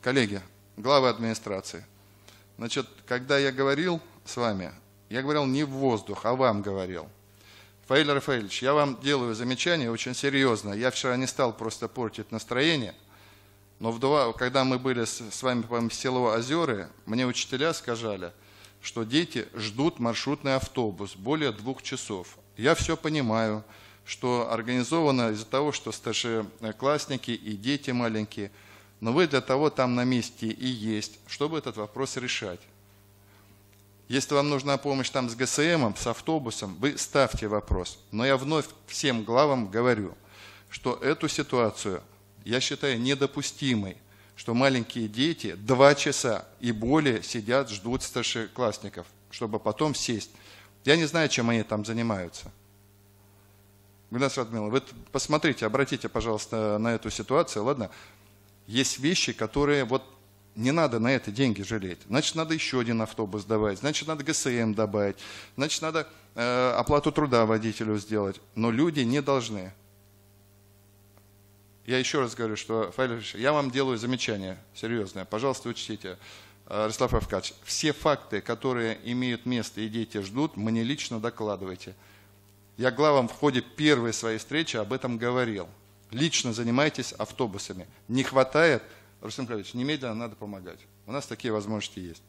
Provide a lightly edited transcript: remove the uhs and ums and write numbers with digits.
Коллеги, главы администрации, значит, когда я говорил с вами, я говорил не в воздух, а вам говорил. Фаиль Рафаэльевич, я вам делаю замечание очень серьезно. Я вчера не стал просто портить настроение, но когда мы были с вами по селу Озеры, мне учителя сказали, что дети ждут маршрутный автобус более 2 часов. Я все понимаю, что организовано из-за того, что старшеклассники и дети маленькие, но вы для того там на месте и есть, чтобы этот вопрос решать. Если вам нужна помощь там с ГСМом, с автобусом, вы ставьте вопрос. Но я вновь всем главам говорю, что эту ситуацию я считаю недопустимой, что маленькие дети 2 часа и более сидят, ждут старшеклассников, чтобы потом сесть. Я не знаю, чем они там занимаются. Гульнас Радмиловна, вы посмотрите, обратите, пожалуйста, на эту ситуацию, ладно? Есть вещи, которые вот не надо на это деньги жалеть. Значит, надо еще один автобус добавить, значит, надо ГСМ добавить, значит, надо оплату труда водителю сделать. Но люди не должны. Я еще раз говорю, что, Фаиль Ильич, я вам делаю замечание серьезное. Пожалуйста, учтите, Ростислав Равкадьевич, все факты, которые имеют место и дети ждут, мне лично докладывайте. Я главам в ходе первой своей встречи об этом говорил. Лично занимайтесь автобусами. Не хватает, Рустам Николаевич, немедленно надо помогать. У нас такие возможности есть.